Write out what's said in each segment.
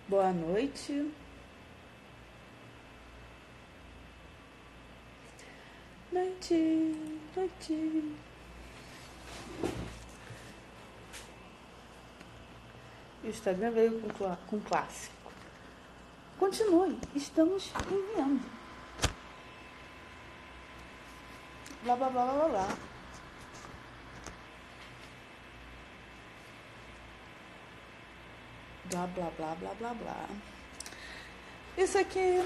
Boa noite. Noite, noite. O Instagram veio com clássico. Continue, estamos enviando. Blá, blá, blá, blá, blá. Blá, blá, blá, blá, blá, blá. Isso aqui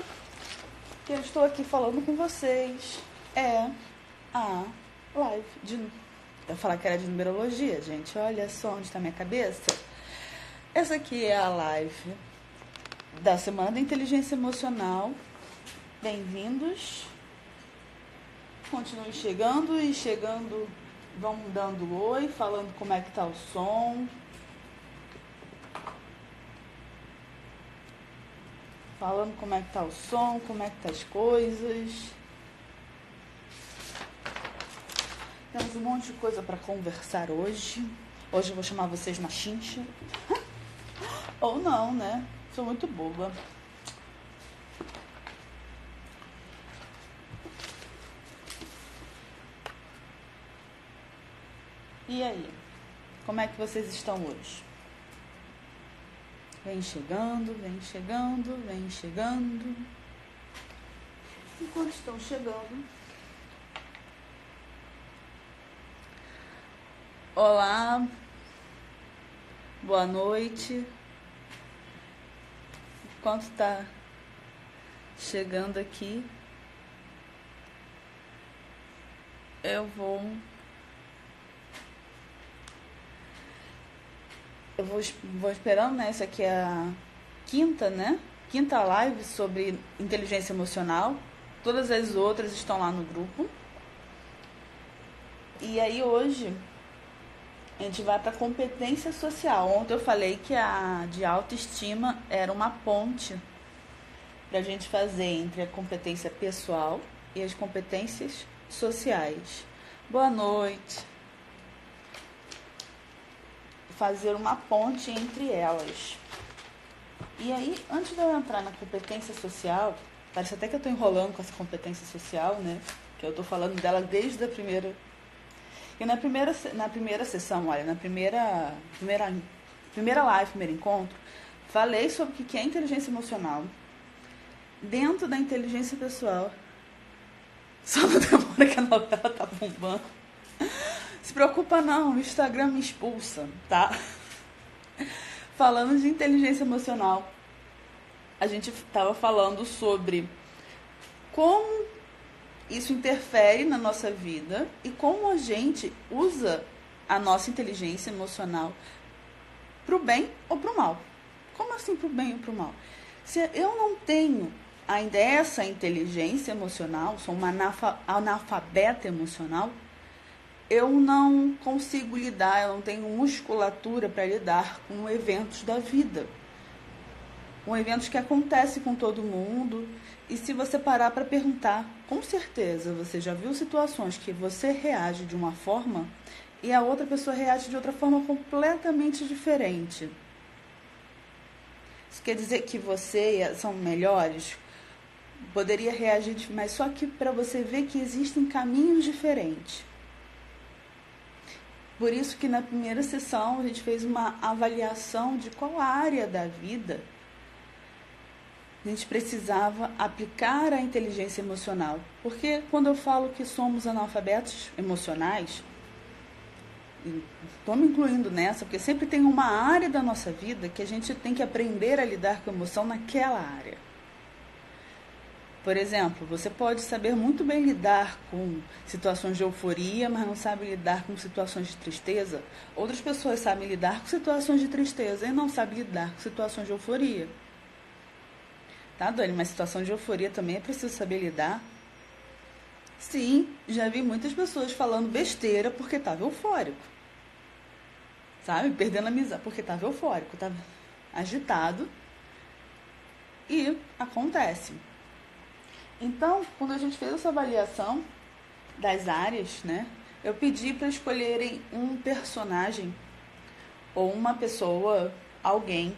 que eu estou aqui falando com vocês é a live de... Eu ia falar que era de numerologia, gente. Olha só onde está minha cabeça. Essa aqui é a live da Semana da Inteligência Emocional. Bem-vindos. Continuem chegando e chegando, vão dando oi, falando como é que tá o som. Falando como é que tá o som, como é que tá as coisas. Temos um monte de coisa para conversar hoje. Hoje eu vou chamar vocês na chincha. Ou não, né? Sou muito boba. E aí? Como é que vocês estão hoje? Vem chegando, vem chegando, vem chegando. Enquanto estão chegando... Olá, boa noite. Enquanto está chegando aqui, eu vou esperando, né? Essa aqui é a quinta, né? Quinta live sobre inteligência emocional. Todas as outras estão lá no grupo. E aí hoje a gente vai para competência social. Ontem eu falei que a de autoestima era uma ponte para a gente fazer entre a competência pessoal e as competências sociais. Boa noite. Fazer uma ponte entre elas. E aí, antes de eu entrar na competência social, parece até que eu estou enrolando com essa competência social, né? Que eu estou falando dela desde a primeira... E na primeira sessão, olha, na primeira live, primeiro encontro, falei sobre o que é inteligência emocional dentro da inteligência pessoal. Só não demora que a novela tá bombando. Se preocupa não, o Instagram me expulsa, tá? Falando de inteligência emocional, a gente estava falando sobre como isso interfere na nossa vida e como a gente usa a nossa inteligência emocional pro bem ou pro mal. Como assim pro bem ou pro mal? Se eu não tenho ainda essa inteligência emocional, sou uma analfabeta emocional, eu não consigo lidar, eu não tenho musculatura para lidar com eventos da vida. Com eventos que acontecem com todo mundo. E se você parar para perguntar, com certeza você já viu situações que você reage de uma forma e a outra pessoa reage de outra forma completamente diferente. Isso quer dizer que você são melhores? Poderia reagir, mas só que para você ver que existem caminhos diferentes. Por isso que na primeira sessão a gente fez uma avaliação de qual área da vida a gente precisava aplicar a inteligência emocional. Porque quando eu falo que somos analfabetos emocionais, estou me incluindo nessa, porque sempre tem uma área da nossa vida que a gente tem que aprender a lidar com a emoção naquela área. Por exemplo, você pode saber muito bem lidar com situações de euforia, mas não sabe lidar com situações de tristeza. Outras pessoas sabem lidar com situações de tristeza e não sabem lidar com situações de euforia. Tá, Dani? Mas situação de euforia também é preciso saber lidar. Sim, já vi muitas pessoas falando besteira porque estava eufórico. Sabe? Perdendo a amizade porque estava eufórico, estava agitado. E acontece. Então, quando a gente fez essa avaliação das áreas, né, eu pedi para escolherem um personagem ou uma pessoa, alguém,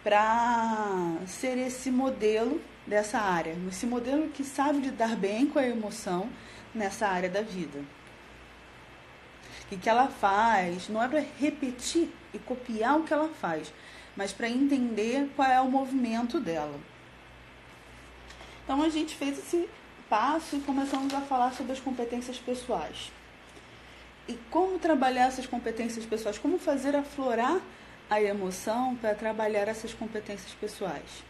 para ser esse modelo dessa área, esse modelo que sabe lidar bem com a emoção nessa área da vida. O que ela faz não é para repetir e copiar o que ela faz, mas para entender qual é o movimento dela. Então a gente fez esse passo e começamos a falar sobre as competências pessoais. E como trabalhar essas competências pessoais, como fazer aflorar a emoção para trabalhar essas competências pessoais.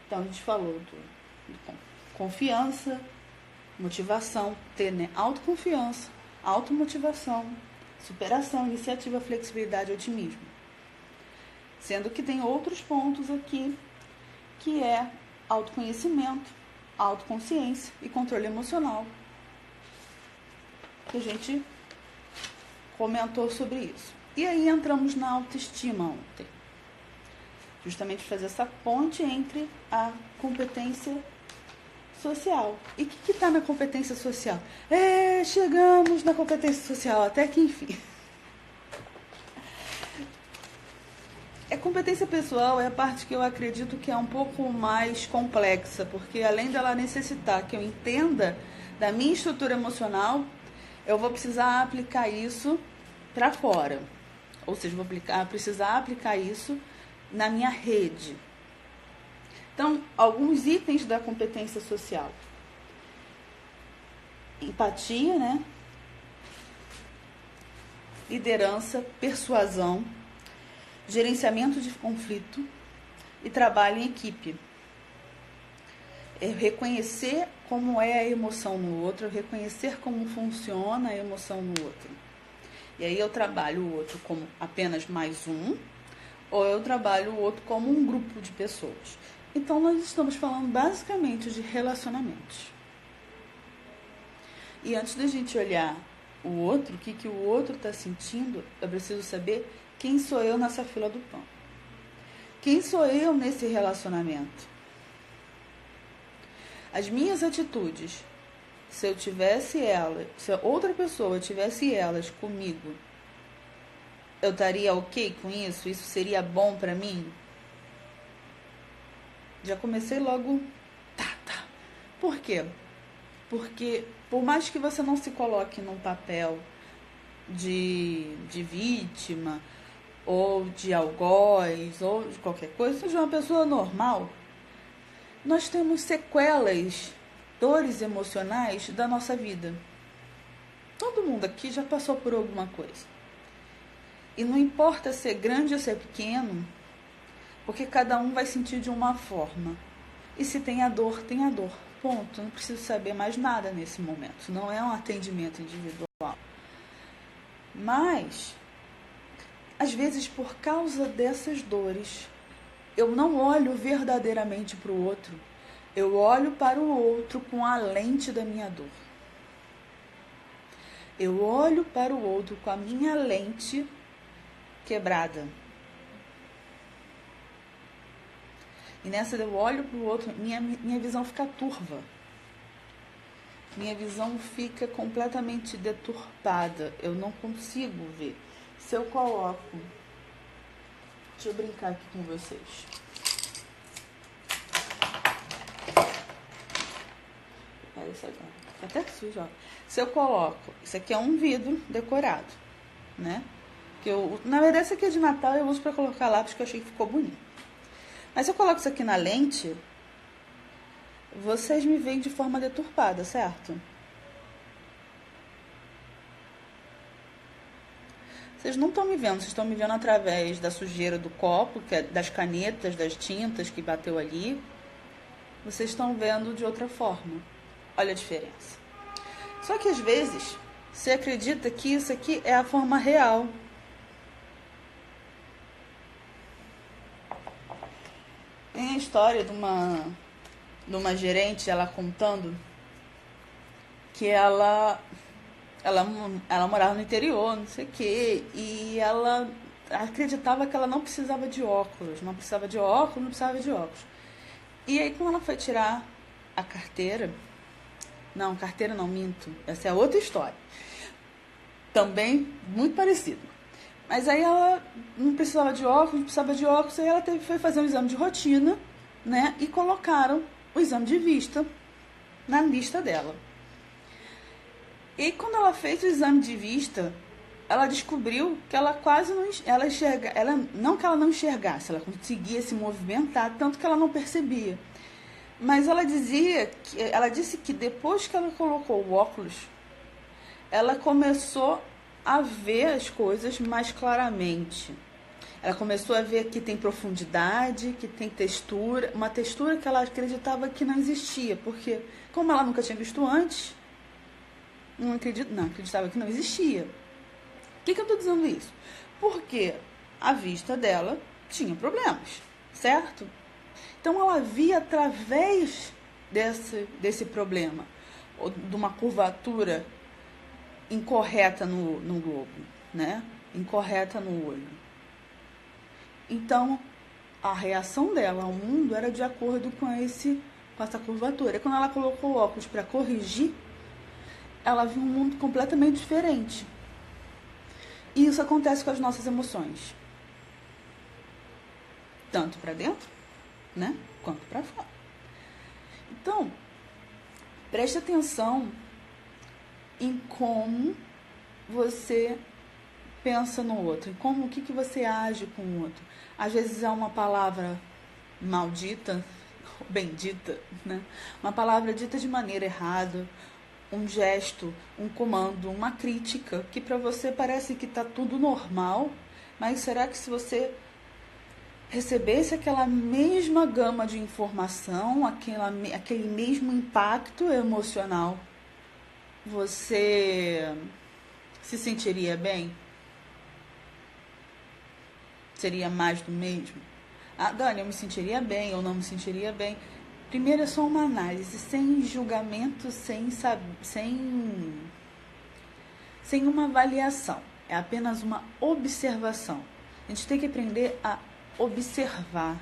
Então a gente falou de confiança, motivação, ter, né, autoconfiança, automotivação, superação, iniciativa, flexibilidade e otimismo. Sendo que tem outros pontos aqui, que é autoconhecimento, autoconsciência e controle emocional. Que a gente comentou sobre isso. E aí entramos na autoestima ontem. Justamente fazer essa ponte entre a competência social. E o que está na competência social? Chegamos na competência social, até que enfim. A competência pessoal é a parte que eu acredito que é um pouco mais complexa, porque além dela necessitar que eu entenda da minha estrutura emocional, eu vou precisar aplicar isso para fora. Ou seja, vou precisar aplicar isso na minha rede. Então, alguns itens da competência social. Empatia, né? Liderança, persuasão, gerenciamento de conflito e trabalho em equipe. É reconhecer como é a emoção no outro, reconhecer como funciona a emoção no outro. E aí eu trabalho o outro como apenas mais um, ou eu trabalho o outro como um grupo de pessoas. Então, nós estamos falando basicamente de relacionamentos. E antes da gente olhar o outro, o que o outro está sentindo, eu preciso saber quem sou eu nessa fila do pão. Quem sou eu nesse relacionamento? As minhas atitudes, se eu tivesse elas, se outra pessoa tivesse elas comigo, eu estaria ok com isso? Isso seria bom para mim? Já comecei logo, tá. Por quê? Porque por mais que você não se coloque num papel de vítima, ou de algoz, ou de qualquer coisa, seja uma pessoa normal, nós temos sequelas, dores emocionais da nossa vida. Todo mundo aqui já passou por alguma coisa. E não importa ser grande ou ser pequeno, porque cada um vai sentir de uma forma. E se tem a dor, tem a dor. Ponto. Não preciso saber mais nada nesse momento. Não é um atendimento individual. Mas, às vezes, por causa dessas dores, eu não olho verdadeiramente para o outro. Eu olho para o outro com a lente da minha dor. Eu olho para o outro com a minha lente quebrada. E nessa eu olho para o outro, minha visão fica turva. Minha visão fica completamente deturpada. Eu não consigo ver. Se eu coloco... Deixa eu brincar aqui com vocês. Olha isso agora. Tá até sujo, ó. Se eu coloco... Isso aqui é um vidro decorado, né? Que na verdade, isso aqui é de Natal, eu uso para colocar lá, porque eu achei que ficou bonito. Mas se eu coloco isso aqui na lente, vocês me veem de forma deturpada, certo? Vocês não estão me vendo, vocês estão me vendo através da sujeira do copo, das canetas, das tintas que bateu ali. Vocês estão vendo de outra forma. Olha a diferença. Só que às vezes, você acredita que isso aqui é a forma real. Tem a história de uma gerente, ela contando que ela morava no interior, não sei o quê, e ela acreditava que ela não precisava de óculos. E aí, quando ela foi tirar a carteira... Não, essa é outra história. Também muito parecido. Mas aí ela não precisava de óculos, aí ela foi fazer um exame de rotina, né? E colocaram o exame de vista na lista dela. E quando ela fez o exame de vista, ela descobriu que ela quase não não que ela não enxergasse, ela conseguia se movimentar, tanto que ela não percebia. Mas ela disse que depois que ela colocou o óculos, ela começou a ver as coisas mais claramente. Ela começou a ver que tem profundidade, que tem textura, uma textura que ela acreditava que não existia, porque como ela nunca tinha visto antes, acreditava que não existia. Por que eu estou dizendo isso? Porque a vista dela tinha problemas, certo? Então ela via através desse problema, ou de uma curvatura incorreta no globo, né? Incorreta no olho. Então, a reação dela ao mundo era de acordo com essa curvatura. E quando ela colocou o óculos para corrigir, ela viu um mundo completamente diferente. E isso acontece com as nossas emoções. Tanto para dentro, né? Quanto para fora. Então, preste atenção em como você pensa no outro, em o que você age com o outro. Às vezes é uma palavra maldita, bendita, né? Uma palavra dita de maneira errada, um gesto, um comando, uma crítica, que para você parece que está tudo normal, mas será que se você recebesse aquela mesma gama de informação, aquele mesmo impacto emocional, você se sentiria bem? Seria mais do mesmo? Ah, Dani, eu me sentiria bem ou não me sentiria bem? Primeiro é só uma análise, sem julgamento, sem uma avaliação. É apenas uma observação. A gente tem que aprender a observar,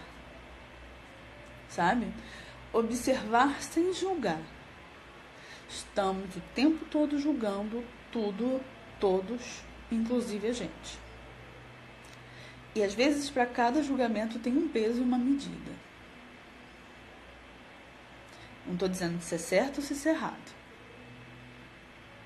sabe? Observar sem julgar. Estamos o tempo todo julgando tudo, todos, inclusive a gente. E às vezes para cada julgamento tem um peso e uma medida. Não estou dizendo se é certo ou se é errado.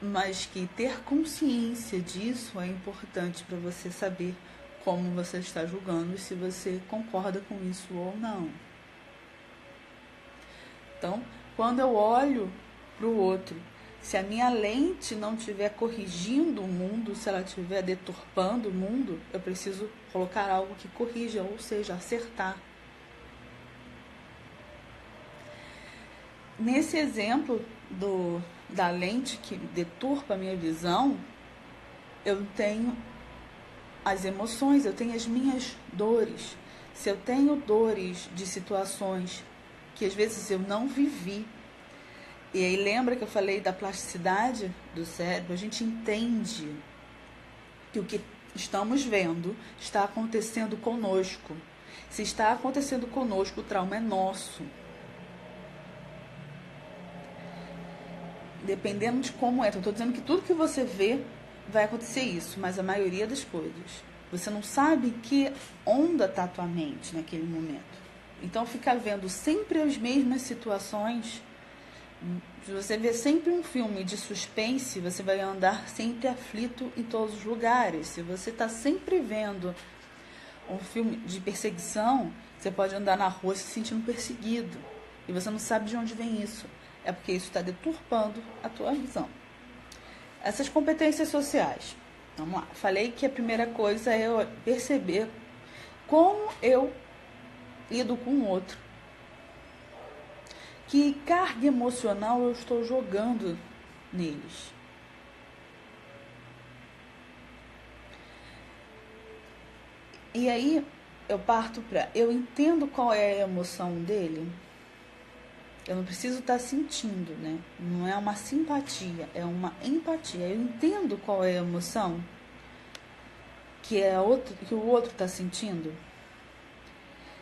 Mas que ter consciência disso é importante para você saber como você está julgando e se você concorda com isso ou não. Então, quando eu olho para o outro, se a minha lente não estiver corrigindo o mundo, se ela estiver deturpando o mundo, eu preciso colocar algo que corrija, ou seja, acertar. Nesse exemplo da lente que deturpa a minha visão, eu tenho as emoções, eu tenho as minhas dores. Se eu tenho dores de situações que às vezes eu não vivi, e aí lembra que eu falei da plasticidade do cérebro, a gente entende que o que estamos vendo está acontecendo conosco. Se está acontecendo conosco, o trauma é nosso. Dependendo de como é. Então, eu estou dizendo que tudo que você vê vai acontecer isso, mas a maioria das coisas. Você não sabe que onda está a tua mente naquele momento. Então, ficar vendo sempre as mesmas situações. Se você vê sempre um filme de suspense, você vai andar sempre aflito em todos os lugares. Se você está sempre vendo um filme de perseguição, você pode andar na rua se sentindo perseguido. E você não sabe de onde vem isso. É porque isso está deturpando a tua visão. Essas competências sociais. Vamos lá. Falei que a primeira coisa é eu perceber como eu lido com o outro. Que carga emocional eu estou jogando neles. E aí eu parto para... Eu entendo qual é a emoção dele. Eu não preciso estar sentindo, né? Não é uma simpatia, é uma empatia. Eu entendo qual é a emoção que o outro está sentindo.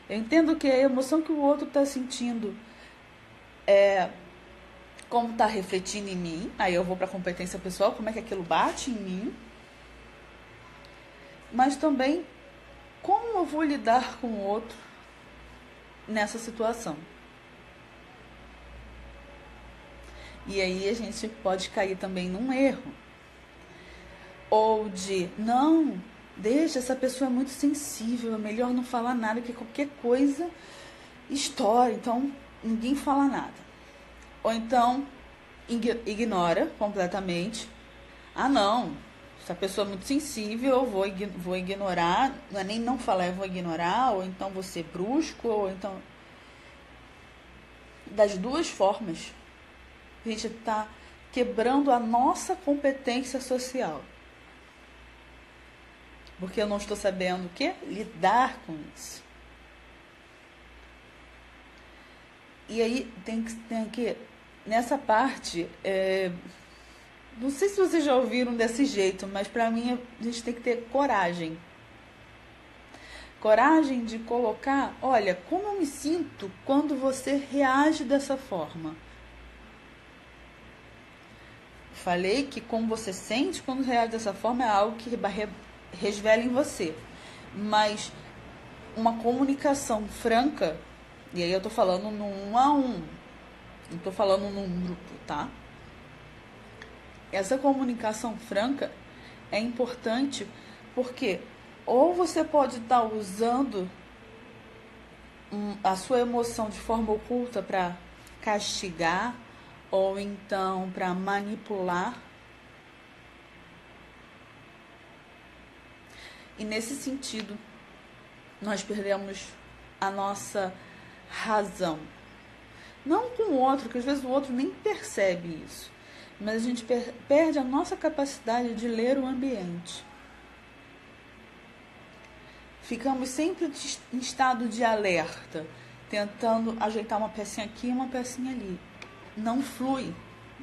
Eu entendo que a emoção que o outro está sentindo é como está refletindo em mim. Aí eu vou para a competência pessoal, como é que aquilo bate em mim. mas também como eu vou lidar com o outro nessa situação. E aí a gente pode cair também num erro. Ou de, não, deixa, essa pessoa é muito sensível, é melhor não falar nada, que qualquer coisa estoura, então ninguém fala nada. Ou então ignora completamente. Ah, não, essa pessoa é muito sensível, eu vou ignorar, não é nem não falar, eu vou ignorar, ou então vou ser brusco, ou então... Das duas formas, a gente está quebrando a nossa competência social. Porque eu não estou sabendo o quê? Lidar com isso. E aí tem que nessa parte, não sei se vocês já ouviram desse jeito, mas para mim a gente tem que ter coragem. Coragem de colocar, olha, como eu me sinto quando você reage dessa forma. Falei que como você sente quando reage dessa forma é algo que resvela em você. Mas uma comunicação franca, e aí eu tô falando no 1 a 1, não tô falando num grupo, tá? Essa comunicação franca é importante porque ou você pode estar usando a sua emoção de forma oculta para castigar ou então para manipular. E nesse sentido, nós perdemos a nossa razão. Não com o outro, que às vezes o outro nem percebe isso. Mas a gente perde a nossa capacidade de ler o ambiente. Ficamos sempre em estado de alerta, tentando ajeitar uma pecinha aqui e uma pecinha ali. Não flui,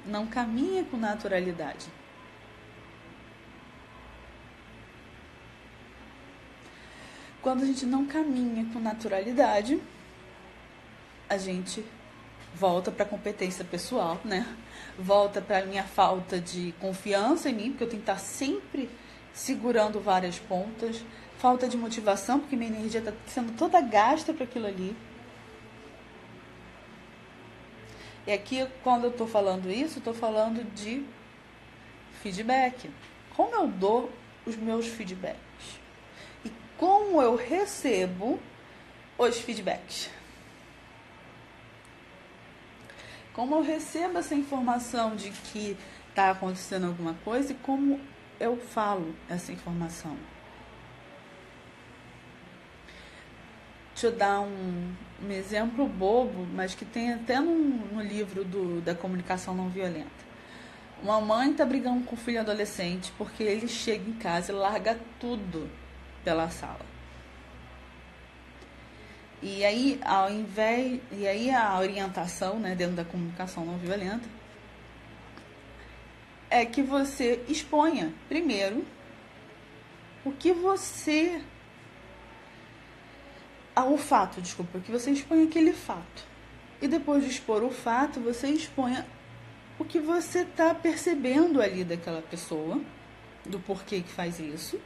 não caminha com naturalidade. Quando a gente não caminha com naturalidade, a gente volta para a competência pessoal, né? Volta para a minha falta de confiança em mim, porque eu tenho que estar sempre segurando várias pontas. Falta de motivação, porque minha energia está sendo toda gasta para aquilo ali. E aqui, quando eu estou falando isso, estou falando de feedback. Como eu dou os meus feedbacks? E como eu recebo os feedbacks? Como eu recebo essa informação de que está acontecendo alguma coisa e como eu falo essa informação? Deixa eu dar um exemplo bobo, mas que tem até no livro da comunicação não violenta. Uma mãe está brigando com o filho adolescente porque ele chega em casa e larga tudo pela sala. E aí, a orientação, né, dentro da comunicação não violenta é que você exponha primeiro que você expõe aquele fato. E depois de expor o fato, você exponha o que você está percebendo ali daquela pessoa, do porquê que faz isso,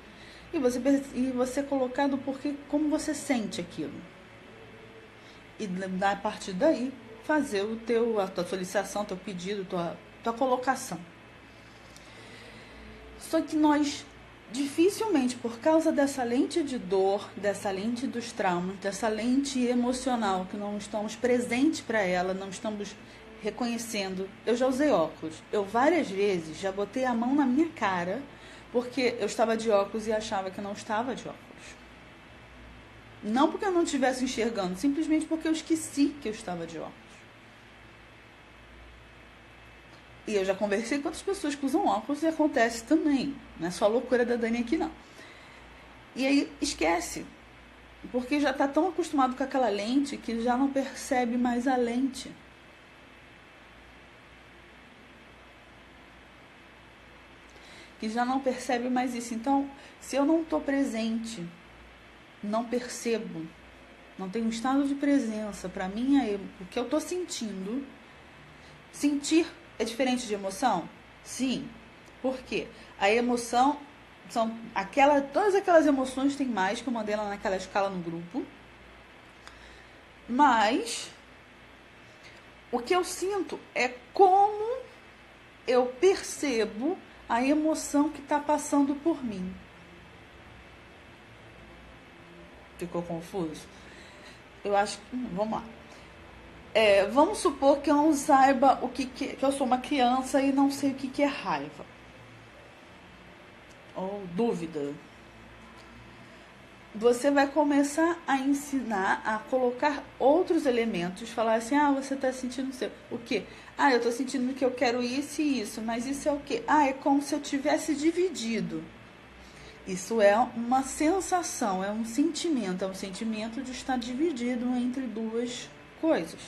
e você colocar do porquê, como você sente aquilo. E a partir daí, fazer a tua solicitação, teu pedido, tua colocação. Só que nós, dificilmente, por causa dessa lente de dor, dessa lente dos traumas, dessa lente emocional, que não estamos presentes para ela, não estamos reconhecendo. Eu já usei óculos. Eu várias vezes já botei a mão na minha cara porque eu estava de óculos e achava que não estava de óculos. Não porque eu não estivesse enxergando, simplesmente porque eu esqueci que eu estava de óculos. E eu já conversei com outras pessoas que usam óculos e acontece também. Não é só a loucura da Dani aqui, não. E aí esquece. Porque já está tão acostumado com aquela lente que já não percebe mais a lente. Que já não percebe mais isso. Então, se eu não estou presente, não percebo, não tenho um estado de presença, para mim é o que eu estou sentindo. Sentir é diferente de emoção? Sim. Por quê? A emoção todas aquelas emoções tem mais, que eu mandei lá naquela escala no grupo. Mas o que eu sinto é como eu percebo a emoção que está passando por mim. Ficou confuso? Eu acho que... Vamos lá. Vamos supor que eu não saiba que eu sou uma criança e não sei o que é raiva. Ou dúvida. Você vai começar a ensinar a colocar outros elementos. Falar assim, você está sentindo o quê? Eu estou sentindo que eu quero isso e isso. Mas isso é o quê? É como se eu tivesse dividido. Isso é uma sensação, é um sentimento de estar dividido entre duas coisas.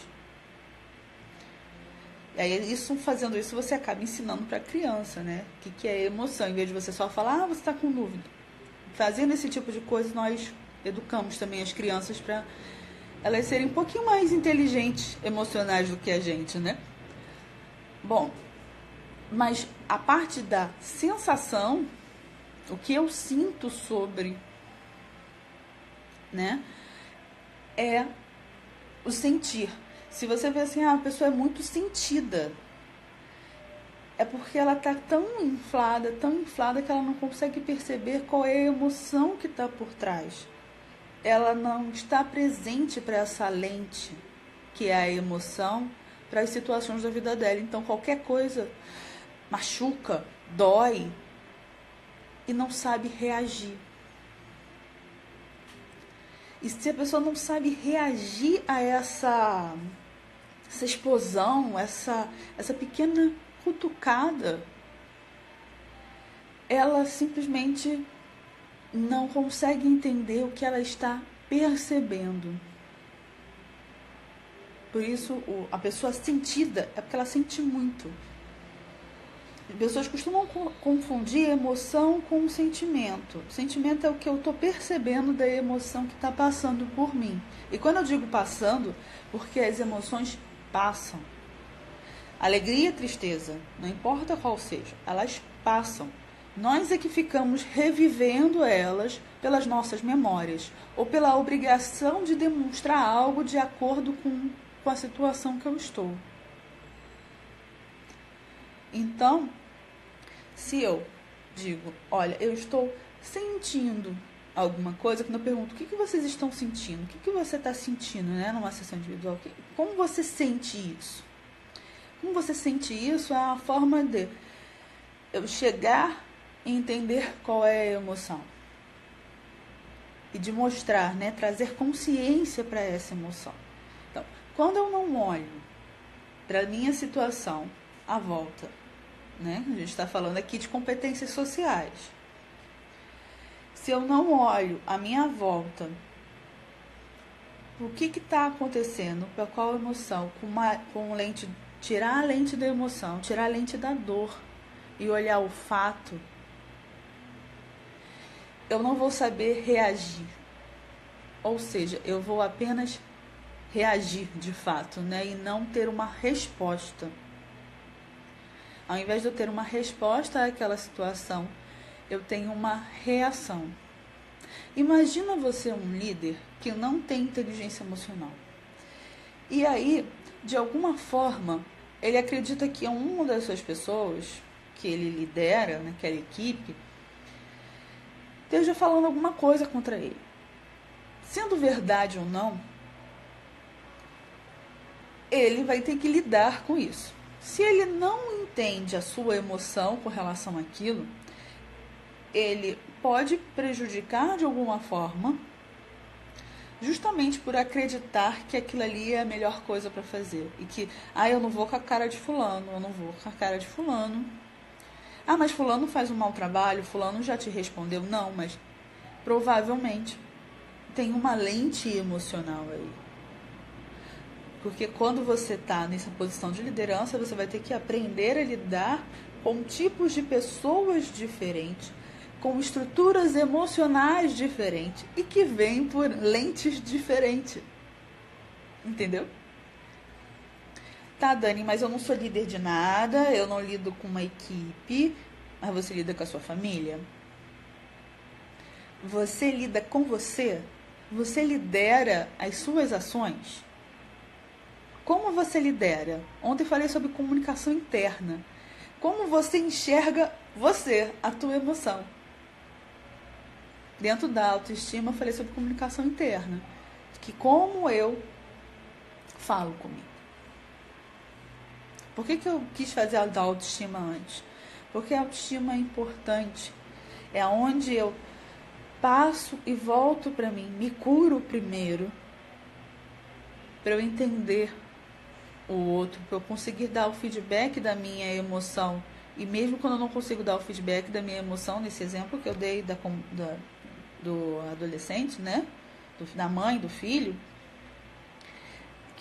E aí, fazendo isso, você acaba ensinando para a criança, né? O que é emoção, em vez de você só falar, você está com dúvida. Fazendo esse tipo de coisa, nós educamos também as crianças para elas serem um pouquinho mais inteligentes, emocionais do que a gente, né? Bom, mas a parte da sensação, o que eu sinto sobre, né, é o sentir. Se você vê assim, a pessoa é muito sentida, é porque ela está tão inflada que ela não consegue perceber qual é a emoção que está por trás. Ela não está presente para essa lente, que é a emoção, para as situações da vida dela. Então, qualquer coisa machuca, dói, e não sabe reagir. E se a pessoa não sabe reagir a essa explosão, essa pequena cutucada, ela simplesmente não consegue entender o que ela está percebendo. Por isso, a pessoa sentida é porque ela sente muito. As pessoas costumam confundir emoção com sentimento. Sentimento é o que eu estou percebendo da emoção que está passando por mim. E quando eu digo passando, porque as emoções passam. Alegria e tristeza, não importa qual seja, elas passam. Nós é que ficamos revivendo elas pelas nossas memórias ou pela obrigação de demonstrar algo de acordo com a situação que eu estou. Então, se eu digo, olha, eu estou sentindo alguma coisa, quando eu pergunto, o que vocês estão sentindo? O que você está sentindo, né, numa sessão individual? Como você sente isso? Como você sente isso é a forma de eu chegar e entender qual é a emoção. E de mostrar, né, trazer consciência para essa emoção. Então, quando eu não olho para a minha situação à volta, né, a gente está falando aqui de competências sociais. Se eu não olho à minha volta, o que está acontecendo, para qual emoção, com lente, tirar a lente da emoção, tirar a lente da dor e olhar o fato, eu não vou saber reagir. Ou seja, eu vou apenas reagir de fato, né, e não ter uma resposta. Ao invés de eu ter uma resposta àquela situação, eu tenho uma reação. Imagina você um líder que não tem inteligência emocional. E aí, de alguma forma, ele acredita que uma das suas pessoas, que ele lidera naquela equipe, esteja falando alguma coisa contra ele. Sendo verdade ou não, ele vai ter que lidar com isso. Se ele não entende a sua emoção com relação àquilo, ele pode prejudicar de alguma forma, justamente por acreditar que aquilo ali é a melhor coisa para fazer. E que, eu não vou com a cara de fulano, eu não vou com a cara de fulano. Mas fulano faz um mau trabalho, fulano já te respondeu. Não, mas provavelmente tem uma lente emocional aí. Porque quando você está nessa posição de liderança, você vai ter que aprender a lidar com tipos de pessoas diferentes, com estruturas emocionais diferentes e que vêm por lentes diferentes. Entendeu? Tá, Dani, mas eu não sou líder de nada, eu não lido com uma equipe, mas você lida com a sua família? você lida com você? Você lidera as suas ações? Como você lidera? Ontem eu falei sobre comunicação interna. Como você enxerga você, a tua emoção? Dentro da autoestima eu falei sobre comunicação interna. Que como eu falo comigo. Por que eu quis fazer a da autoestima antes? Porque a autoestima é importante. É onde eu passo e volto para mim, me curo primeiro, para eu entender o outro, para eu conseguir dar o feedback da minha emoção. E mesmo quando eu não consigo dar o feedback da minha emoção, nesse exemplo que eu dei do adolescente, né? Da mãe, do filho,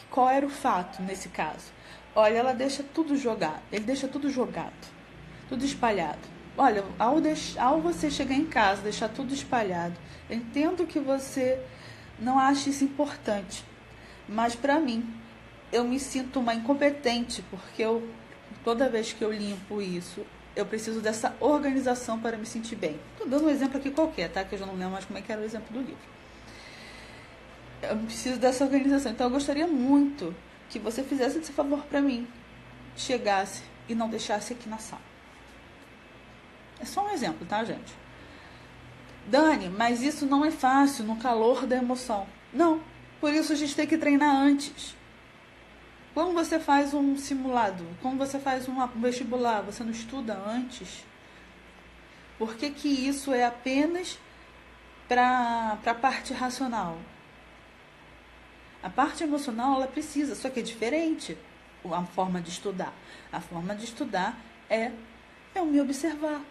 qual era o fato nesse caso? Olha, ela deixa tudo jogado, ele deixa tudo jogado, tudo espalhado. Olha, ao você chegar em casa, deixar tudo espalhado, eu entendo que você não acha isso importante, mas para mim, eu me sinto uma incompetente, porque toda vez que eu limpo isso, eu preciso dessa organização para me sentir bem. Estou dando um exemplo aqui qualquer, tá? Que eu já não lembro mais como é que era o exemplo do livro. Eu preciso dessa organização, então eu gostaria muito que você fizesse esse favor para mim, chegasse e não deixasse aqui na sala. É só um exemplo, tá, gente? Dani, mas isso não é fácil no calor da emoção. Não, por isso a gente tem que treinar antes. Quando você faz um simulado, quando você faz um vestibular, você não estuda antes? Por que isso é apenas para a parte racional? A parte emocional, ela precisa, só que é diferente a forma de estudar. A forma de estudar é eu me observar.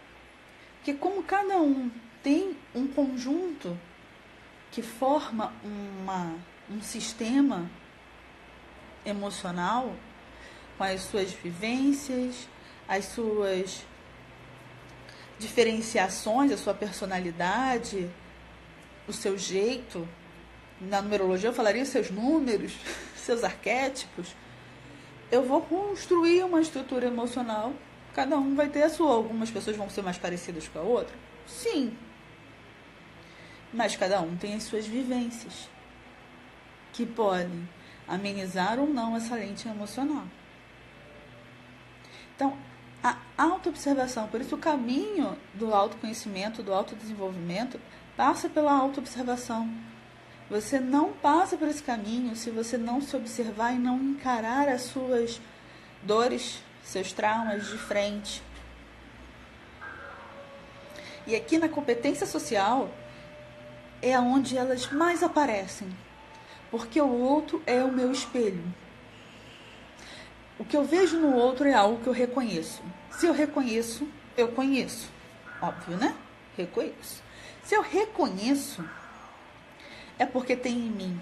Porque como cada um tem um conjunto que forma um sistema emocional, com as suas vivências, as suas diferenciações, a sua personalidade, o seu jeito. Na numerologia eu falaria seus números, seus arquétipos. Eu vou construir uma estrutura emocional. Cada um vai ter a sua. Algumas pessoas vão ser mais parecidas com a outra? Sim. Mas cada um tem as suas vivências, que podem amenizar ou não essa lente emocional. Então, a autoobservação, por isso o caminho do autoconhecimento, do autodesenvolvimento, passa pela autoobservação. Você não passa por esse caminho se você não se observar e não encarar as suas dores, seus traumas de frente. E aqui na competência social é onde elas mais aparecem, porque o outro é o meu espelho. O que eu vejo no outro é algo que eu reconheço. Se eu reconheço, eu conheço. Óbvio, né? Reconheço. Se eu reconheço, é porque tem em mim.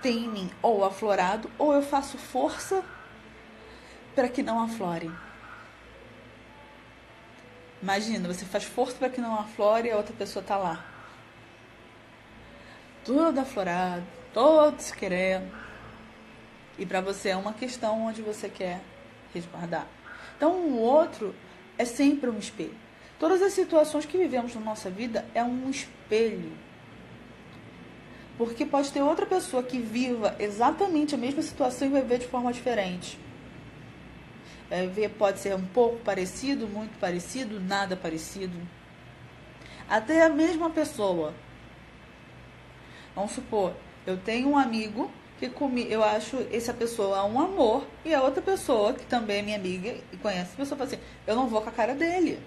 Tem em mim ou aflorado, ou eu faço força para que não aflore. Imagina, você faz força para que não aflore e a outra pessoa está lá. Tudo aflorado, todos querendo. E para você é uma questão onde você quer resguardar. Então o outro é sempre um espelho. Todas as situações que vivemos na nossa vida é um espelho. Porque pode ter outra pessoa que viva exatamente a mesma situação e vai ver de forma diferente. Vai ver, pode ser um pouco parecido, muito parecido, nada parecido. Até a mesma pessoa. Vamos supor, eu tenho um amigo que eu acho essa pessoa um amor, e a outra pessoa, que também é minha amiga e conhece a pessoa, fala assim, eu não vou com a cara dele.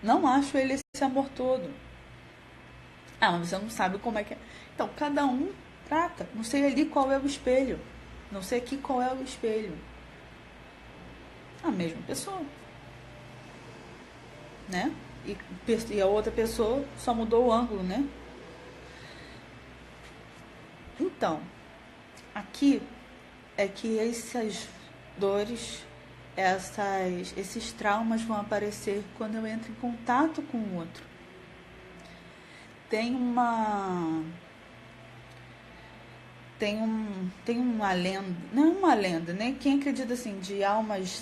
Não acho ele esse amor todo. Ah, mas você não sabe como é que é. Então, cada um trata. Não sei ali qual é o espelho. Não sei aqui qual é o espelho. A mesma pessoa. Né? E a outra pessoa só mudou o ângulo, né? Então, aqui é que essas dores, esses traumas vão aparecer quando eu entro em contato com o outro. Tem uma lenda, não uma lenda, né? Quem acredita assim de almas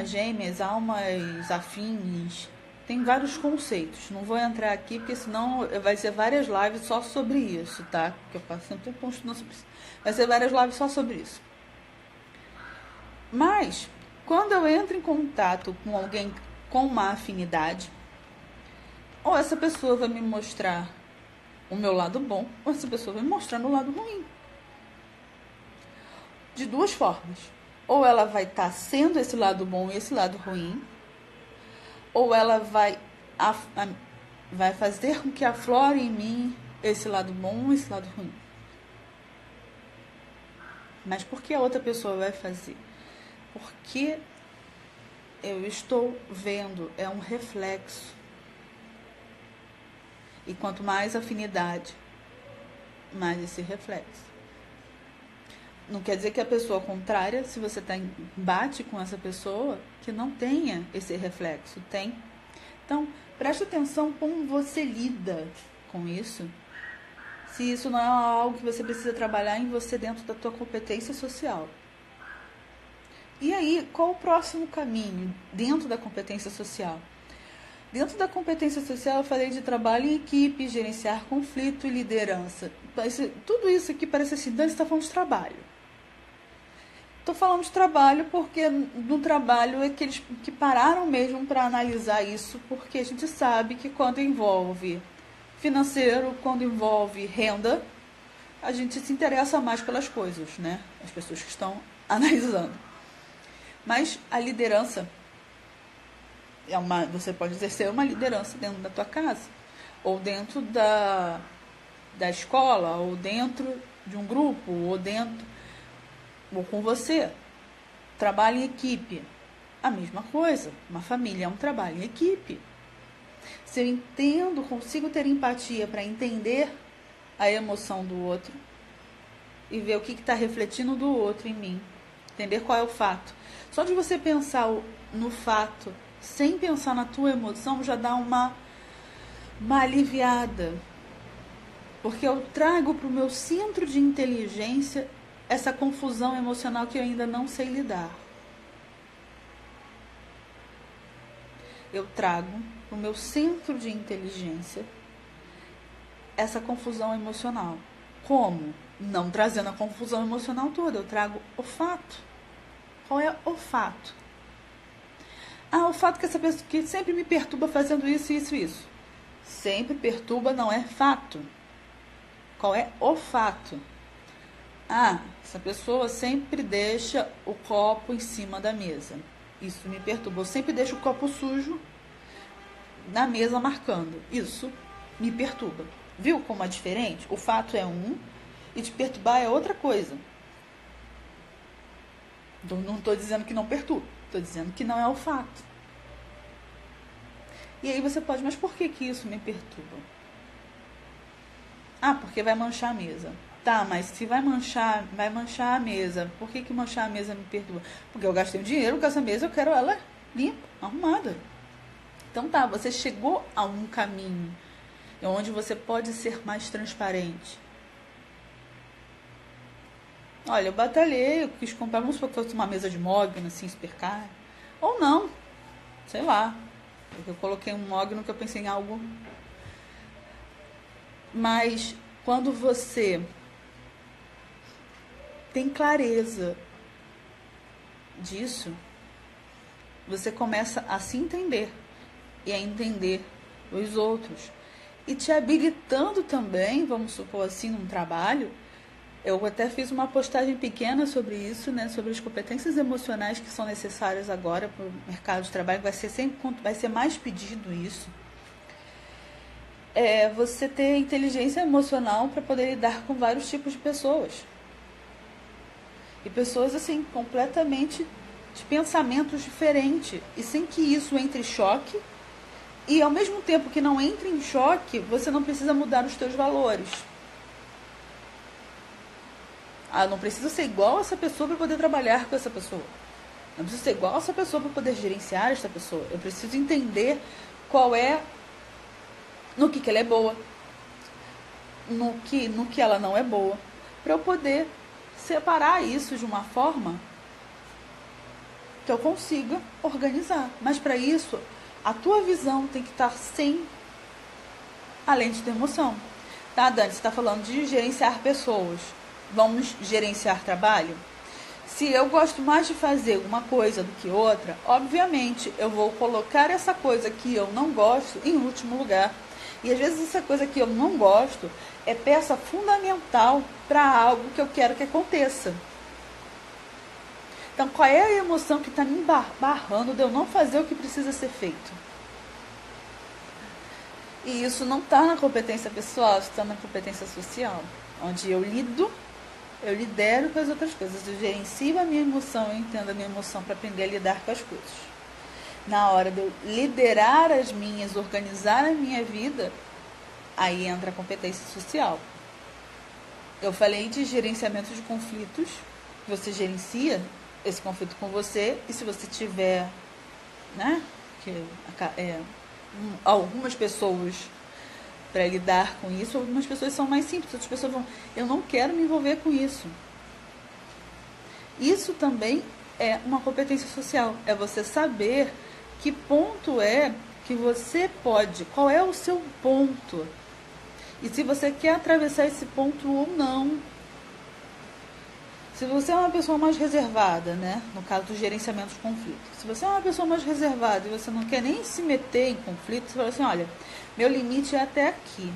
gêmeas, almas afins, tem vários conceitos. Não vou entrar aqui, porque senão vai ser várias lives só sobre isso, tá? Que eu faço sempre um estudando sobre isso. Vai ser várias lives só sobre isso. Mas, quando eu entro em contato com alguém com uma afinidade, ou essa pessoa vai me mostrar o meu lado bom, ou essa pessoa vai me mostrar o meu lado ruim. De duas formas. Ou ela vai estar sendo esse lado bom e esse lado ruim, ou ela vai fazer com que aflore em mim esse lado bom e esse lado ruim. Mas por que a outra pessoa vai fazer? Porque eu estou vendo, é um reflexo. E quanto mais afinidade, mais esse reflexo. Não quer dizer que a pessoa contrária, se você está em embate com essa pessoa, que não tenha esse reflexo. Tem. Então, preste atenção como você lida com isso. Se isso não é algo que você precisa trabalhar em você dentro da tua competência social. E aí, qual o próximo caminho dentro da competência social? Dentro da competência social, eu falei de trabalho em equipe, gerenciar conflito e liderança. Tudo isso aqui parece assim, Dani, você está falando de trabalho. Estou falando de trabalho porque no trabalho é que eles que pararam mesmo para analisar isso, porque a gente sabe que quando envolve financeiro, quando envolve renda, a gente se interessa mais pelas coisas, né? As pessoas que estão analisando. Mas a liderança você pode exercer uma liderança dentro da tua casa, ou dentro da escola, ou dentro de um grupo, ou com você. Trabalho em equipe, a mesma coisa. Uma família é um trabalho em equipe. Se eu entendo, consigo ter empatia para entender a emoção do outro e ver o que está refletindo do outro em mim, entender qual é o fato. Só de você pensar no fato sem pensar na tua emoção já dá uma aliviada. Porque eu trago para o meu centro de inteligência essa confusão emocional que eu ainda não sei lidar. Eu trago para o meu centro de inteligência essa confusão emocional. Como? Não trazendo a confusão emocional toda, eu trago o fato. Qual é o fato? O fato que essa pessoa que sempre me perturba fazendo isso, isso, isso. Sempre perturba não é fato. Qual é o fato? Essa pessoa sempre deixa o copo em cima da mesa. Isso me perturba. Eu sempre deixo o copo sujo na mesa marcando. Isso me perturba. Viu como é diferente? O fato é um e te perturbar é outra coisa. Não estou dizendo que não perturba. Estou dizendo que não é o fato. E aí você pode, mas por que isso me perturba? Porque vai manchar a mesa. Tá, mas se vai manchar a mesa. Por que manchar a mesa me perturba? Porque eu gastei um dinheiro com essa mesa, eu quero ela limpa, arrumada. Então tá, você chegou a um caminho onde você pode ser mais transparente. Olha, eu batalhei, eu quis comprar, vamos supor que fosse uma mesa de mogno, assim, super cara. Ou não, sei lá. Porque eu coloquei um mogno que eu pensei em algo. Mas quando você tem clareza disso, você começa a se entender e a entender os outros. E te habilitando também, vamos supor assim, num trabalho. Eu até fiz uma postagem pequena sobre isso, né, sobre as competências emocionais que são necessárias agora para o mercado de trabalho. Vai ser mais pedido isso. Você ter inteligência emocional para poder lidar com vários tipos de pessoas. E pessoas assim, completamente de pensamentos diferentes. E sem que isso entre em choque. E ao mesmo tempo que não entre em choque, você não precisa mudar os teus valores. Não precisa ser igual a essa pessoa para poder trabalhar com essa pessoa. Não precisa ser igual a essa pessoa para poder gerenciar essa pessoa. Eu preciso entender qual é, no que ela é boa, no que ela não é boa, para eu poder separar isso de uma forma que eu consiga organizar. Mas para isso, A tua visão tem que estar sem a lente da emoção. Tá, Dani, você está falando de gerenciar pessoas. Vamos gerenciar trabalho? Se eu gosto mais de fazer uma coisa do que outra, obviamente eu vou colocar essa coisa que eu não gosto em último lugar. E às vezes essa coisa que eu não gosto é peça fundamental para algo que eu quero que aconteça. Então, qual é a emoção que está me barrando de eu não fazer o que precisa ser feito? E isso não está na competência pessoal, isso está na competência social, onde eu lidero com as outras coisas, eu gerencio a minha emoção, eu entendo a minha emoção para aprender a lidar com as coisas. Na hora de eu liderar as minhas, organizar a minha vida, aí entra a competência social. Eu falei de gerenciamento de conflitos, você gerencia esse conflito com você, e se você tiver, né, algumas pessoas para lidar com isso, algumas pessoas são mais simples, outras pessoas vão, eu não quero me envolver com isso. Isso também é uma competência social, é você saber que ponto é que você pode, qual é o seu ponto, e se você quer atravessar esse ponto ou não. Se você é uma pessoa mais reservada, né, no caso do gerenciamento de conflitos, se você é uma pessoa mais reservada e você não quer nem se meter em conflito, você fala assim, olha, meu limite é até aqui.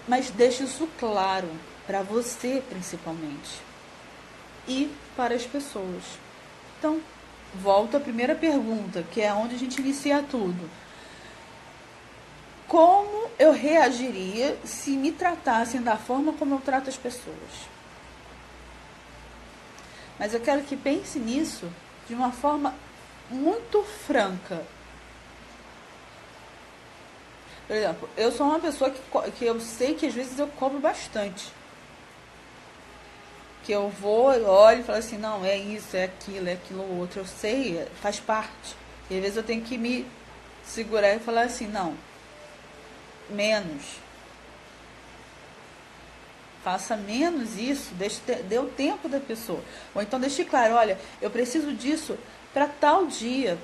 Mas deixe isso claro, para você principalmente, e para as pessoas. Então, volto à primeira pergunta, que é onde a gente inicia tudo. Como eu reagiria se me tratassem da forma como eu trato as pessoas? Mas eu quero que pense nisso de uma forma muito franca. Por exemplo, eu sou uma pessoa que eu sei que às vezes eu cobro bastante. Que eu vou, eu olho e falo assim, não, é isso, é aquilo outro. Eu sei, faz parte. E às vezes eu tenho que me segurar e falar assim, não, menos. Faça menos isso, dê o tempo da pessoa. Ou então deixe claro, olha, eu preciso disso para tal dia.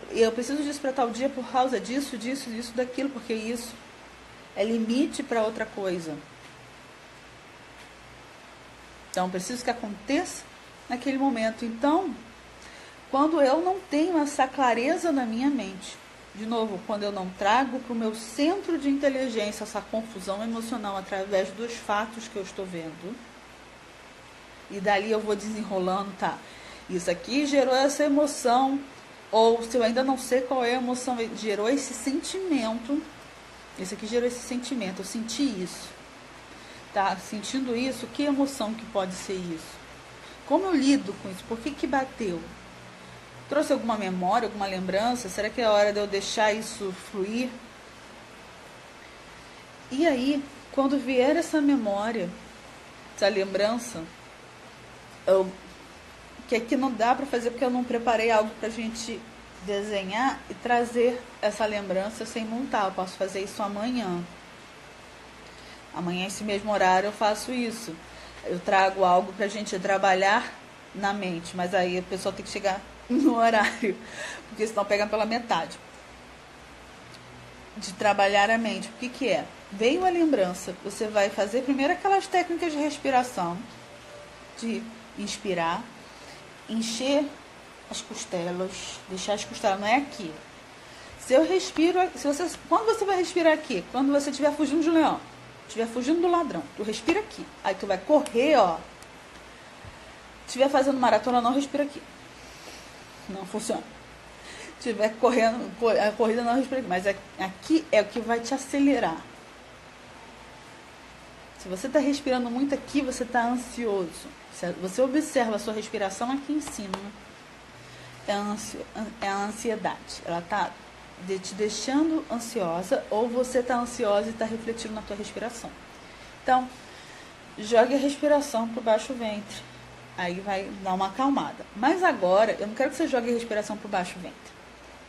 Eu preciso disso para tal dia por causa disso, daquilo, porque isso é limite para outra coisa. Então, preciso que aconteça naquele momento. Então, quando eu não tenho essa clareza na minha mente, de novo, quando eu não trago para o meu centro de inteligência essa confusão emocional através dos fatos que eu estou vendo, e dali eu vou desenrolando, tá, isso aqui gerou essa emoção, ou se eu ainda não sei qual é a emoção, gerou esse sentimento, esse aqui gerou esse sentimento, eu senti isso, tá, sentindo isso, que emoção que pode ser isso? Como eu lido com isso? Por que bateu? Trouxe alguma memória, alguma lembrança? Será que é a hora de eu deixar isso fluir? E aí, quando vier essa memória, essa lembrança, que aqui não dá para fazer porque eu não preparei algo para a gente desenhar e trazer essa lembrança sem montar. Eu posso fazer isso amanhã. Amanhã, esse mesmo horário, eu faço isso. Eu trago algo para a gente trabalhar na mente, mas aí a pessoa tem que chegar no horário, porque senão pega pela metade. De trabalhar a mente. O que é? Veio a lembrança, você vai fazer primeiro aquelas técnicas de respiração, de inspirar, encher as costelas, deixar as costelas, não é aqui. Se eu respiro, quando você vai respirar aqui? Quando você estiver fugindo de um leão, estiver fugindo do ladrão, tu respira aqui. Aí tu vai correr, ó. Estiver fazendo maratona, não respira aqui. Não funciona. Se estiver correndo, a corrida não respira aqui. Mas aqui é o que vai te acelerar. Se você está respirando muito aqui, você está ansioso. Se você observa a sua respiração aqui em cima, é a ansiedade. Ela está te deixando ansiosa, ou você está ansiosa e está refletindo na tua respiração. Então, jogue a respiração para o baixo ventre. Aí vai dar uma acalmada. Mas agora, eu não quero que você jogue a respiração para o baixo ventre.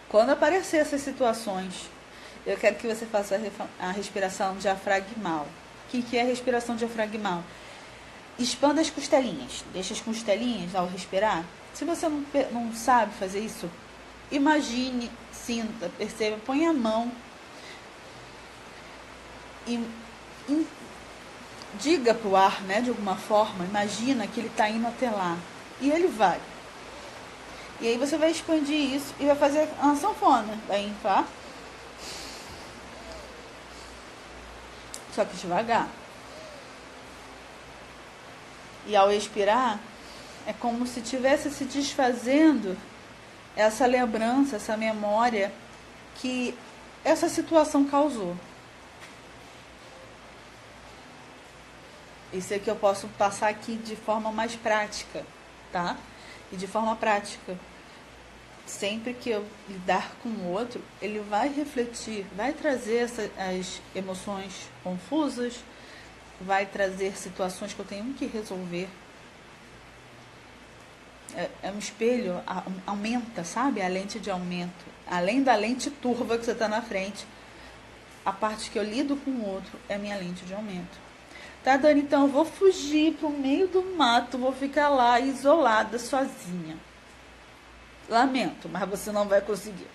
Quando aparecer essas situações, eu quero que você faça a respiração diafragmal. O que é a respiração diafragmal? Expanda as costelinhas. Deixa as costelinhas ao respirar. Se você não sabe fazer isso, Imagine, sinta, perceba, põe a mão e diga pro ar, né, de alguma forma, imagina que ele está indo até lá. E ele vai. E aí você vai expandir isso e vai fazer uma sanfona. Vai inflar. Só que devagar. E ao expirar, é como se estivesse se desfazendo essa lembrança, essa memória que essa situação causou. Isso é que eu posso passar aqui de forma mais prática, tá? E de forma prática, sempre que eu lidar com o outro, ele vai refletir, vai trazer as emoções confusas, vai trazer situações que eu tenho que resolver. É um espelho, aumenta, sabe? A lente de aumento. Além da lente turva que você está na frente, a parte que eu lido com o outro é minha lente de aumento. Tá, Dani? Então eu vou fugir pro meio do mato, vou ficar lá isolada, sozinha. Lamento, mas você não vai conseguir.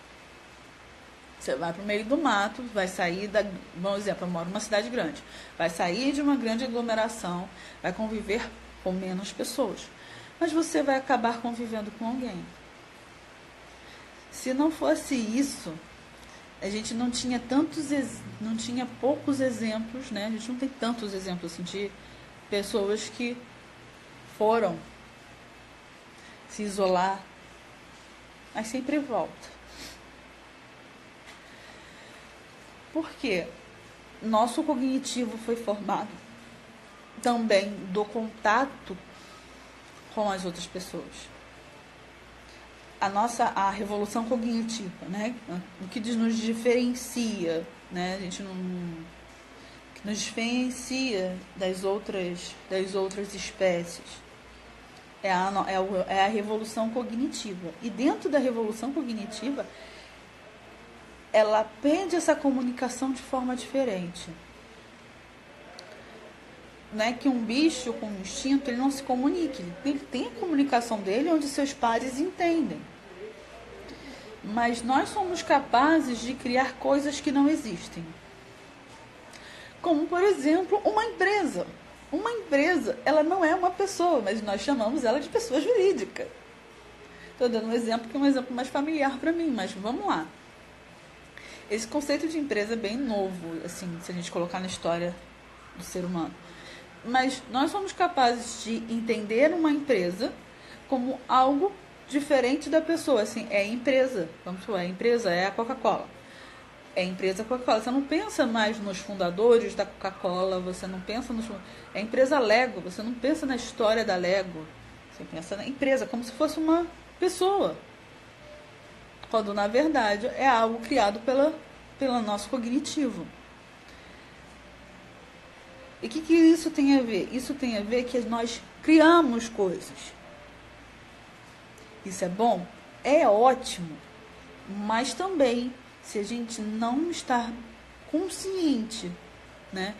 Você vai pro meio do mato, vai sair da... Vamos exemplo, eu moro numa cidade grande. Vai sair de uma grande aglomeração, vai conviver com menos pessoas. Mas você vai acabar convivendo com alguém. Se não fosse isso, a gente não tinha poucos exemplos, né? A gente não tem tantos exemplos assim, de pessoas que foram se isolar, mas sempre volta. Por quê? Nosso cognitivo foi formado também do contato com as outras pessoas. A revolução cognitiva, né? O que nos diferencia, né? A gente não... O que nos diferencia das outras espécies é a revolução cognitiva. E dentro da revolução cognitiva, ela pede essa comunicação de forma diferente. Não é que um bicho com um instinto, ele não se comunique. Ele tem a comunicação dele onde seus pares entendem. Mas nós somos capazes de criar coisas que não existem. Como, por exemplo, uma empresa. Uma empresa, ela não é uma pessoa, mas nós chamamos ela de pessoa jurídica. Estou dando um exemplo que é um exemplo mais familiar para mim, mas vamos lá. Esse conceito de empresa é bem novo, assim, se a gente colocar na história do ser humano. Mas nós somos capazes de entender uma empresa como algo diferente da pessoa. Assim, é empresa. Vamos falar, empresa é a Coca-Cola. É empresa Coca-Cola. Você não pensa mais nos fundadores da Coca-Cola, você não pensa nos... É empresa Lego, você não pensa na história da Lego. Você pensa na empresa como se fosse uma pessoa. Quando, na verdade, é algo criado pelo nosso cognitivo. E o que isso tem a ver? Isso tem a ver que nós criamos coisas. Isso é bom? É ótimo. Mas também, se a gente não está consciente, né?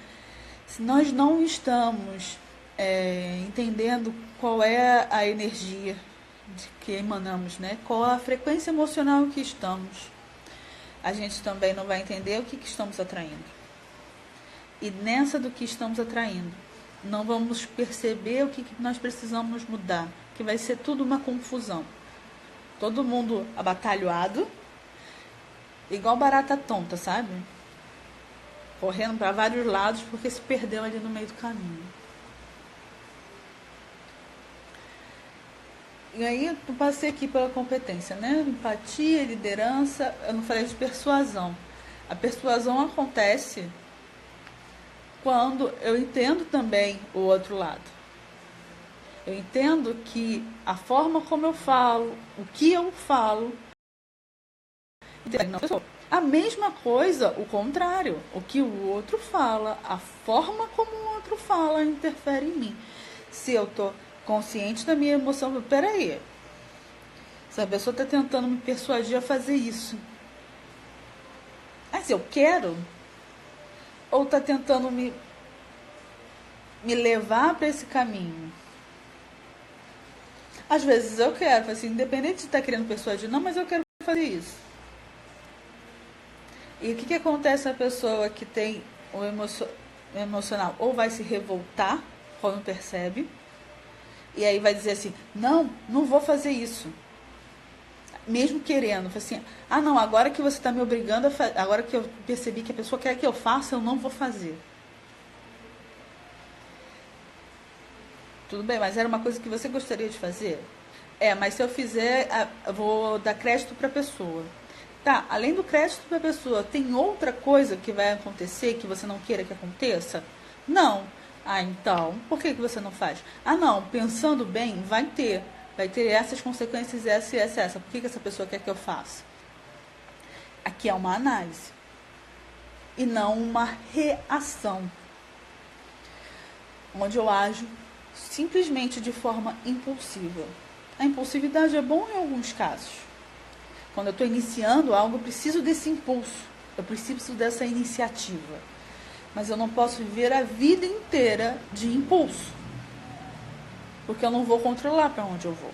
Se nós não estamos entendendo qual é a energia que emanamos, né? Qual a frequência emocional que estamos, a gente também não vai entender o que estamos atraindo. E nessa do que estamos atraindo, não vamos perceber o que nós precisamos mudar, que vai ser tudo uma confusão. Todo mundo abatalhado, igual barata tonta, sabe? Correndo para vários lados porque se perdeu ali no meio do caminho. E aí eu passei aqui pela competência, né? Empatia, liderança, eu não falei de persuasão. A persuasão acontece quando eu entendo também o outro lado. Eu entendo que a forma como eu falo, o que eu falo, a mesma coisa, o contrário, o que o outro fala, a forma como o outro fala interfere em mim. Se eu estou consciente da minha emoção, peraí, essa pessoa está tentando me persuadir a fazer isso. Mas eu quero? Ou está tentando me levar para esse caminho? Às vezes eu quero, assim, independente de estar querendo persuadir, não, mas eu quero fazer isso. E o que acontece na pessoa que tem o emocional? Ou vai se revoltar quando percebe, e aí vai dizer assim, não vou fazer isso. Mesmo querendo, assim, não, agora que você está me obrigando a fazer, agora que eu percebi que a pessoa quer que eu faça, eu não vou fazer. Tudo bem, mas era uma coisa que você gostaria de fazer? Mas se eu fizer, eu vou dar crédito para a pessoa. Tá, além do crédito para a pessoa, tem outra coisa que vai acontecer que você não queira que aconteça? Não. Então, por que você não faz? Não, pensando bem, vai ter essas consequências, essa e essa. Por que essa pessoa quer que eu faça? Aqui é uma análise e não uma reação, onde eu ajo simplesmente de forma impulsiva. A impulsividade é bom em alguns casos. Quando eu estou iniciando algo, eu preciso desse impulso, eu preciso dessa iniciativa. Mas eu não posso viver a vida inteira de impulso, porque eu não vou controlar para onde eu vou.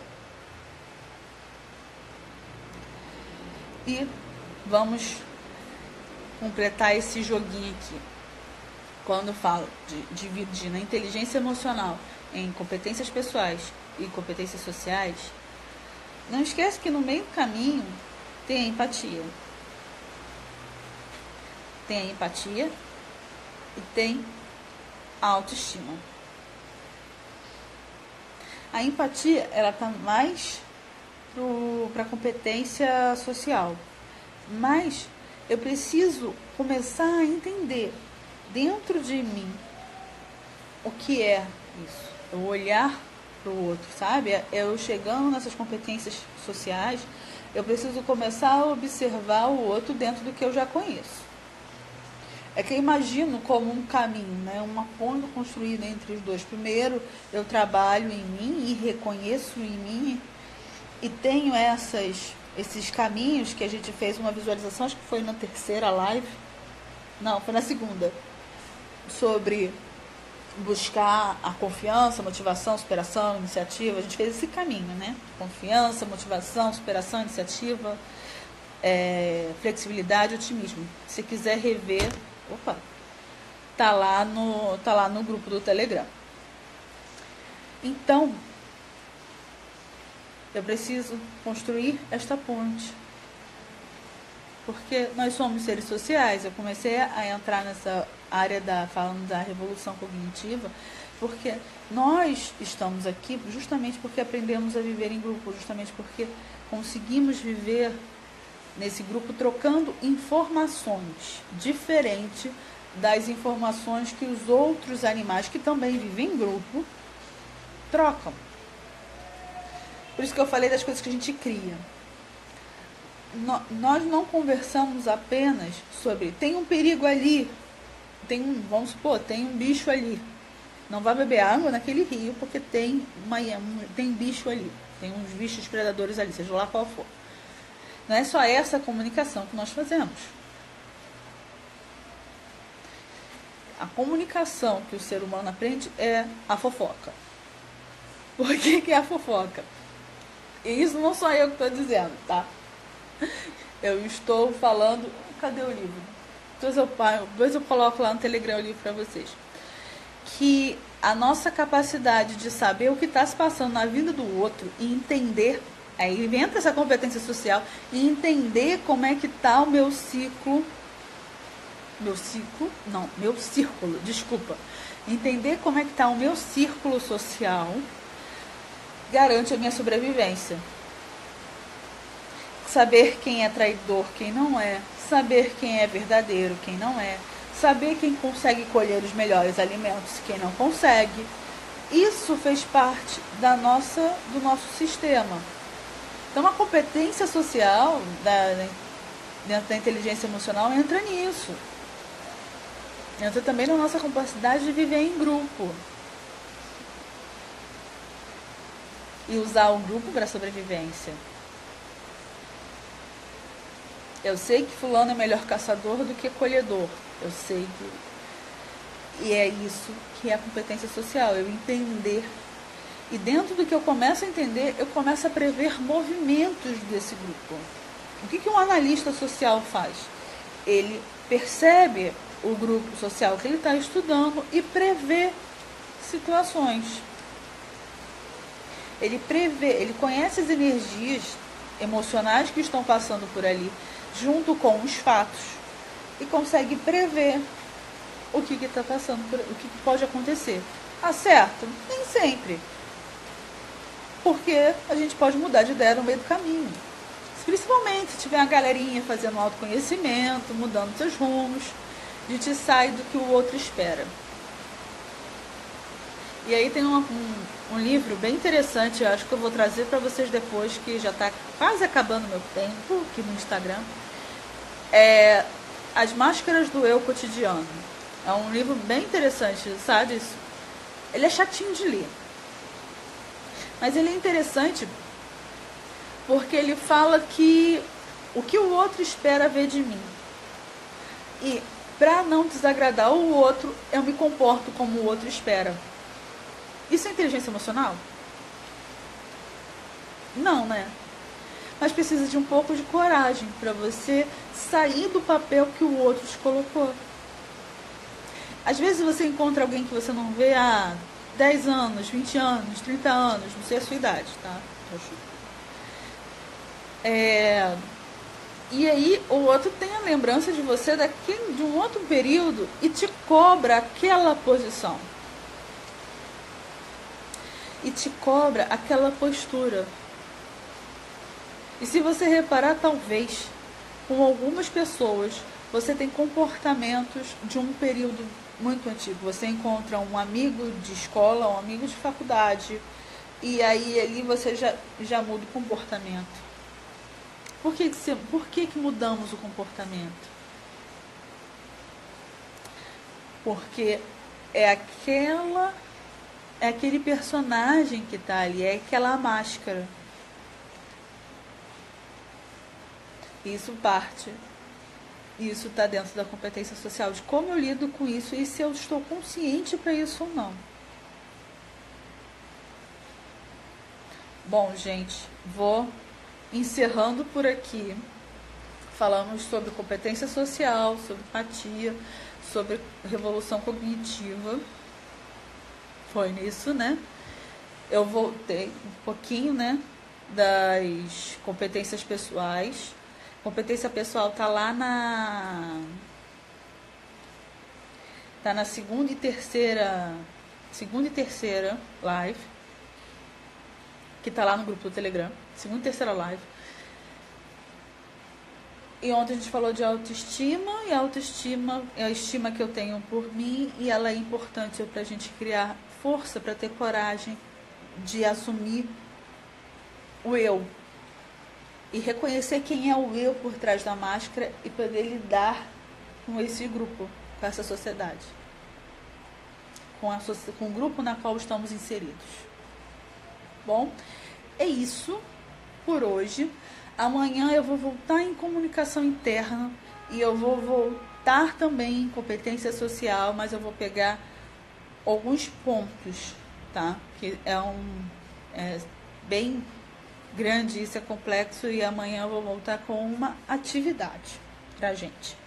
E vamos completar esse joguinho aqui. Quando eu falo de dividir na inteligência emocional em competências pessoais e competências sociais, não esquece que no meio do caminho tem a empatia. Tem a empatia e tem a autoestima. A empatia, ela está mais para a competência social. Mas eu preciso começar a entender dentro de mim o que é isso. Eu olhar para o outro, sabe? Eu chegando nessas competências sociais, eu preciso começar a observar o outro dentro do que eu já conheço. É que eu imagino como um caminho, né? Uma ponte construída entre os dois. Primeiro, eu trabalho em mim e reconheço em mim e tenho esses caminhos que a gente fez uma visualização, acho que foi na terceira live, não, foi na segunda, sobre buscar a confiança, motivação, superação, iniciativa. A gente fez esse caminho, né? Confiança, motivação, superação, iniciativa, flexibilidade e otimismo. Se quiser rever, tá lá no grupo do Telegram. Então, eu preciso construir esta ponte, porque nós somos seres sociais. Eu comecei a entrar nessa área falando da revolução cognitiva, porque nós estamos aqui justamente porque aprendemos a viver em grupo, justamente porque conseguimos viver nesse grupo trocando informações diferentes das informações que os outros animais que também vivem em grupo trocam. Por isso que eu falei das coisas que a gente cria. Nós não conversamos apenas sobre tem um perigo ali, vamos supor, tem um bicho ali. Não vai beber água naquele rio porque tem bicho ali, tem uns bichos predadores ali, seja lá qual for. Não é só essa comunicação que nós fazemos. A comunicação que o ser humano aprende é a fofoca. Por que é a fofoca? E isso não sou eu que estou dizendo, tá? Eu estou falando... Cadê o livro? Depois eu coloco lá no Telegram o livro para vocês. Que a nossa capacidade de saber o que está se passando na vida do outro e entender... Aí entra essa competência social e entender como é que está o meu círculo, desculpa. Entender como é que está o meu círculo social garante a minha sobrevivência. Saber quem é traidor, quem não é. Saber quem é verdadeiro, quem não é. Saber quem consegue colher os melhores alimentos, quem não consegue. Isso fez parte do nosso sistema. Então, a competência social dentro da inteligência emocional entra nisso. Entra também na nossa capacidade de viver em grupo. E usar o grupo para a sobrevivência. Eu sei que fulano é melhor caçador do que colhedor. Eu sei que... E é isso que é a competência social. Eu entender. E dentro do que eu começo a entender, eu começo a prever movimentos desse grupo. O que um analista social faz? Ele percebe o grupo social que ele está estudando e prevê situações. Ele prevê, ele conhece as energias emocionais que estão passando por ali, junto com os fatos, e consegue prever o que está passando, o que pode acontecer. Acerta? Nem sempre. Porque a gente pode mudar de ideia no meio do caminho. Principalmente se tiver uma galerinha fazendo autoconhecimento, mudando seus rumos, a gente sai do que o outro espera. E aí tem um livro bem interessante, eu acho que eu vou trazer para vocês depois, que já está quase acabando meu tempo aqui no Instagram. É As Máscaras do Eu Cotidiano. É um livro bem interessante, sabe? Ele é chatinho de ler. Mas ele é interessante porque ele fala que o que o outro espera ver de mim. E para não desagradar o outro, eu me comporto como o outro espera. Isso é inteligência emocional? Não, né? Mas precisa de um pouco de coragem para você sair do papel que o outro te colocou. Às vezes você encontra alguém que você não vê há 10 anos, 20 anos, 30 anos, não sei a sua idade, tá? E aí o outro tem a lembrança de você de um outro período e te cobra aquela posição. E te cobra aquela postura. E se você reparar, talvez, com algumas pessoas, você tem comportamentos de um período muito antigo. Você encontra um amigo de escola, um amigo de faculdade, e aí ali você já muda o comportamento. Por que mudamos o comportamento? Porque é aquele personagem que está ali, é aquela máscara. Isso está dentro da competência social, de como eu lido com isso e se eu estou consciente para isso ou não. Bom, gente, vou encerrando por aqui. Falamos sobre competência social, sobre empatia, sobre revolução cognitiva. Foi nisso, né? Eu voltei um pouquinho, né, das competências pessoais. Competência pessoal tá lá na segunda e terceira live, que tá lá no grupo do Telegram, segunda e terceira live. E ontem a gente falou de autoestima, e a autoestima é a estima que eu tenho por mim, e ela é importante pra gente criar força, para ter coragem de assumir o eu. E reconhecer quem é o eu por trás da máscara e poder lidar com esse grupo, com essa sociedade. Com o grupo na qual estamos inseridos. Bom, é isso por hoje. Amanhã eu vou voltar em comunicação interna e eu vou voltar também em competência social, mas eu vou pegar alguns pontos, tá? Que é bem grande, isso é complexo, e amanhã eu vou voltar com uma atividade pra gente.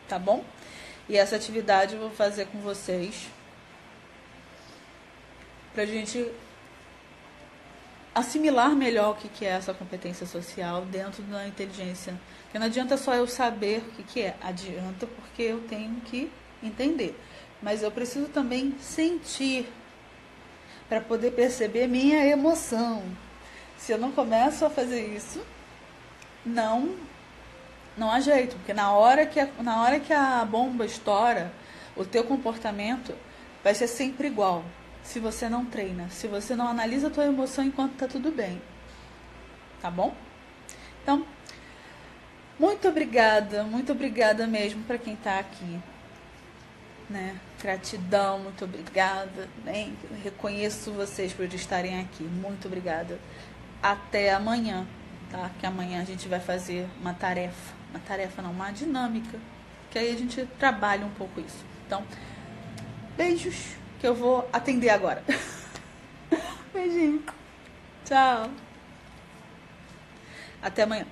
Tá bom? E essa atividade eu vou fazer com vocês pra gente assimilar melhor o que é essa competência social dentro da inteligência. Porque não adianta só eu saber o que é, adianta porque eu tenho que entender. Mas eu preciso também sentir para poder perceber minha emoção. Se eu não começo a fazer isso, não há jeito, porque na hora que a bomba estoura, o teu comportamento vai ser sempre igual. Se você não treina, se você não analisa a tua emoção enquanto tá tudo bem. Tá bom? Então, muito obrigada mesmo para quem tá aqui. Né? Gratidão, muito obrigada. Né? Reconheço vocês por estarem aqui. Muito obrigada. Até amanhã, tá? Que amanhã a gente vai fazer uma dinâmica, que aí a gente trabalha um pouco isso. Então, beijos, que eu vou atender agora. Beijinho. Tchau. Até amanhã.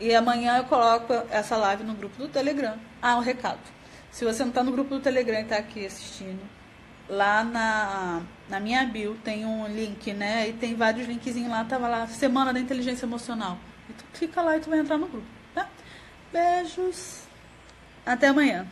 E amanhã eu coloco essa live no grupo do Telegram. Ah, um recado. Se você não está no grupo do Telegram e está aqui assistindo, lá na minha bio tem um link, né? E tem vários linkzinhos lá, tava lá, Semana da Inteligência Emocional. E tu clica lá e tu vai entrar no grupo, tá? Beijos. Até amanhã.